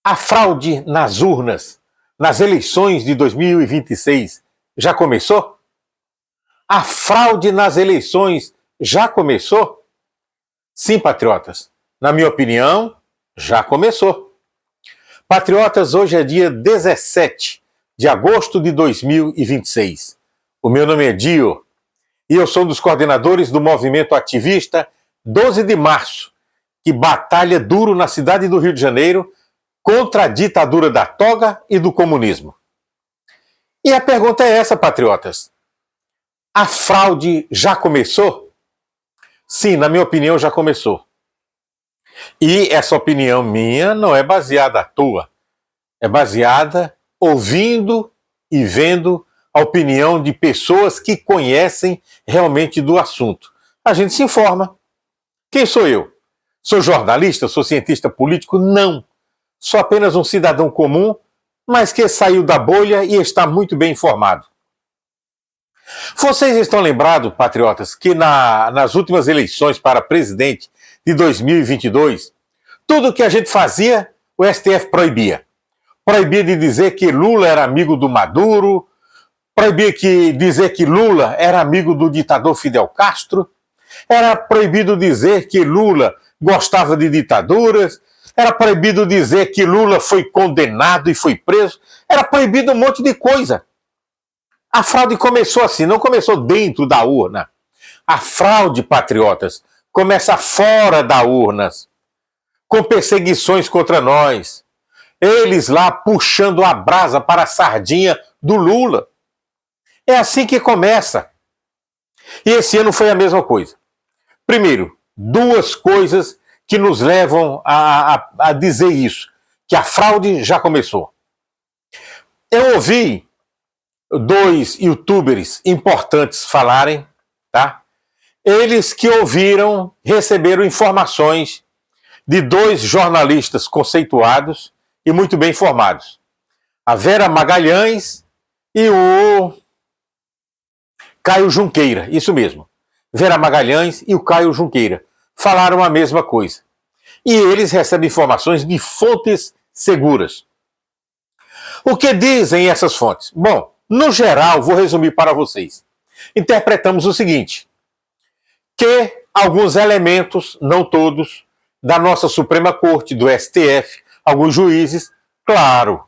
A fraude nas urnas, nas eleições de 2026, já começou? A fraude nas eleições já começou? Sim, patriotas. Na minha opinião, já começou. Patriotas, hoje é dia 17 de agosto de 2026. O meu nome é Dio e eu sou um dos coordenadores do movimento ativista 12 de março, que batalha duro na cidade do Rio de Janeiro contra a ditadura da toga e do comunismo. E a pergunta é essa, patriotas. A fraude já começou? Sim, na minha opinião, já começou. E essa opinião minha não é baseada à toa. É baseada ouvindo e vendo a opinião de pessoas que conhecem realmente do assunto. A gente se informa. Quem sou eu? Sou jornalista? Sou cientista político? Não. Sou apenas um cidadão comum, mas que saiu da bolha e está muito bem informado. Vocês estão lembrados, patriotas, que nas últimas eleições para presidente de 2022, tudo que a gente fazia, o STF proibia. Proibia de dizer que Lula era amigo do Maduro, proibia de dizer que Lula era amigo do ditador Fidel Castro, era proibido dizer que Lula gostava de ditaduras, era proibido dizer que Lula foi condenado e foi preso, era proibido um monte de coisa. A fraude começou assim, não começou dentro da urna. A fraude, patriotas, começa fora da urna, com perseguições contra nós. Eles lá puxando a brasa para a sardinha do Lula. É assim que começa. E esse ano foi a mesma coisa. Primeiro, duas coisas que nos levam a dizer isso, que a fraude já começou. Eu ouvi dois youtubers importantes falarem, tá? Eles que receberam informações de dois jornalistas conceituados e muito bem informados. A Vera Magalhães e o Caio Junqueira, isso mesmo. Vera Magalhães e o Caio Junqueira falaram a mesma coisa. E eles recebem informações de fontes seguras. O que dizem essas fontes? Bom, no geral, vou resumir para vocês. Interpretamos o seguinte, que alguns elementos, não todos, da nossa Suprema Corte, do STF, alguns juízes, claro,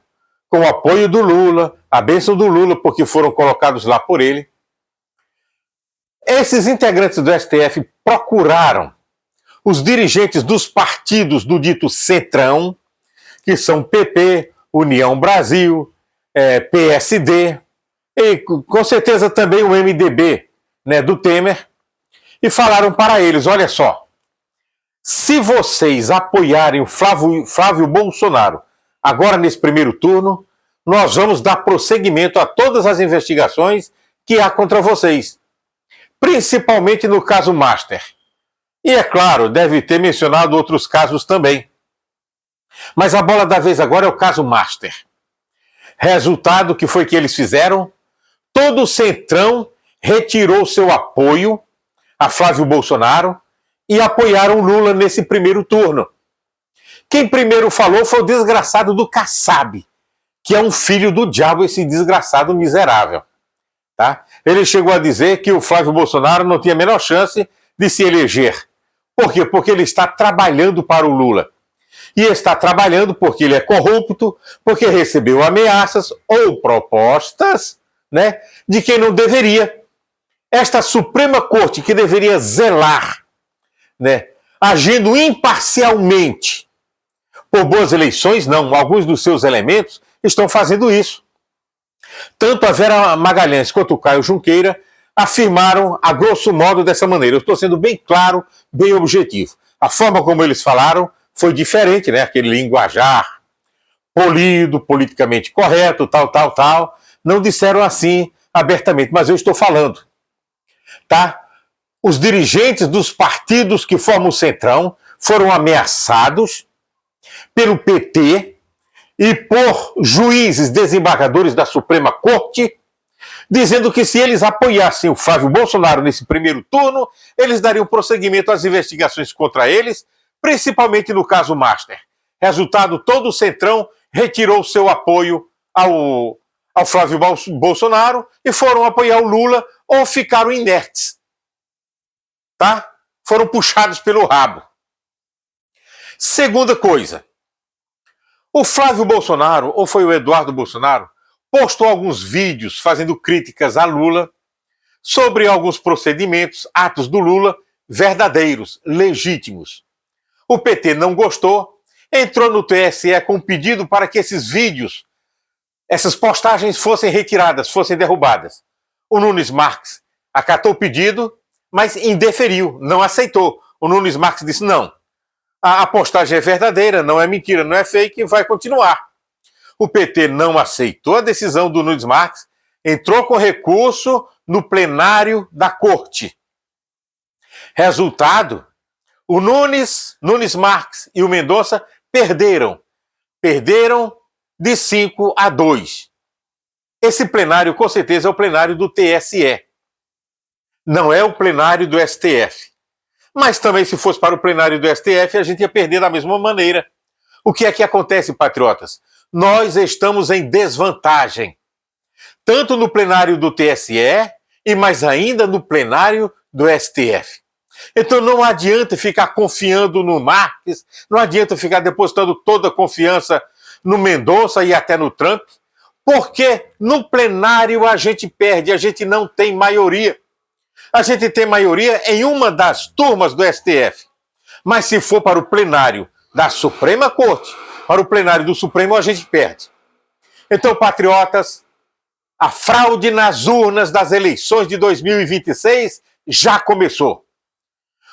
com o apoio do Lula, a bênção do Lula, porque foram colocados lá por ele, esses integrantes do STF procuraram os dirigentes dos partidos do dito Centrão, que são PP, União Brasil, PSD, e com certeza também o MDB, né, do Temer, e falaram para eles, olha só, se vocês apoiarem o Flávio Bolsonaro agora nesse primeiro turno, nós vamos dar prosseguimento a todas as investigações que há contra vocês, principalmente no caso Master. E é claro, deve ter mencionado outros casos também. Mas a bola da vez agora é o caso Master. Resultado que foi que eles fizeram? Todo o Centrão retirou seu apoio a Flávio Bolsonaro e apoiaram Lula nesse primeiro turno. Quem primeiro falou foi o desgraçado do Kassab, que é um filho do diabo, esse desgraçado miserável. Tá? Ele chegou a dizer que o Flávio Bolsonaro não tinha a menor chance de se eleger. Por quê? Porque ele está trabalhando para o Lula. E está trabalhando porque ele é corrupto, porque recebeu ameaças ou propostas, né, de quem não deveria. Esta Suprema Corte que deveria zelar, né, agindo imparcialmente por boas eleições, não, alguns dos seus elementos estão fazendo isso. Tanto a Vera Magalhães quanto o Caio Junqueira afirmaram a grosso modo dessa maneira. Eu estou sendo bem claro, bem objetivo. A forma como eles falaram foi diferente, né? Aquele linguajar polido, politicamente correto, tal. Não disseram assim abertamente, mas eu estou falando. Tá? Os dirigentes dos partidos que formam o Centrão foram ameaçados pelo PT e por juízes desembargadores da Suprema Corte, dizendo que se eles apoiassem o Flávio Bolsonaro nesse primeiro turno, eles dariam prosseguimento às investigações contra eles, principalmente no caso Master. Resultado, todo o Centrão retirou seu apoio ao Flávio Bolsonaro e foram apoiar o Lula ou ficaram inertes. Tá? Foram puxados pelo rabo. Segunda coisa, o Flávio Bolsonaro, ou foi o Eduardo Bolsonaro, postou alguns vídeos fazendo críticas a Lula sobre alguns procedimentos, atos do Lula, verdadeiros, legítimos. O PT não gostou, entrou no TSE com um pedido para que esses vídeos, essas postagens fossem retiradas, fossem derrubadas. O Nunes Marques acatou o pedido, mas indeferiu, não aceitou. O Nunes Marques disse, não, a postagem é verdadeira, não é mentira, não é fake, e vai continuar. O PT não aceitou a decisão do Nunes Marques, entrou com recurso no plenário da corte. Resultado, o Nunes Marques e o Mendonça perderam de 5-2. Esse plenário, com certeza, é o plenário do TSE. Não é o plenário do STF. Mas também, se fosse para o plenário do STF, a gente ia perder da mesma maneira. O que é que acontece, patriotas? Nós estamos em desvantagem. Tanto no plenário do TSE e mais ainda no plenário do STF. Então não adianta ficar confiando no Marques, não adianta ficar depositando toda a confiança no Mendonça e até no Trump, porque no plenário a gente perde, a gente não tem maioria. A gente tem maioria em uma das turmas do STF. Mas se for para o plenário da Suprema Corte, para o plenário do Supremo, a gente perde. Então, patriotas, a fraude nas urnas das eleições de 2026 já começou.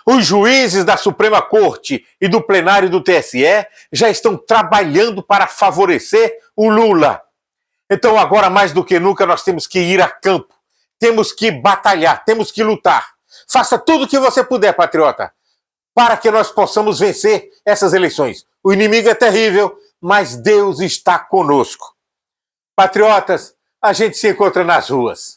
Os juízes da Suprema Corte e do plenário do TSE já estão trabalhando para favorecer o Lula. Então, agora mais do que nunca, nós temos que ir a campo. Temos que batalhar, temos que lutar. Faça tudo o que você puder, patriota, para que nós possamos vencer essas eleições. O inimigo é terrível, mas Deus está conosco. Patriotas, a gente se encontra nas ruas.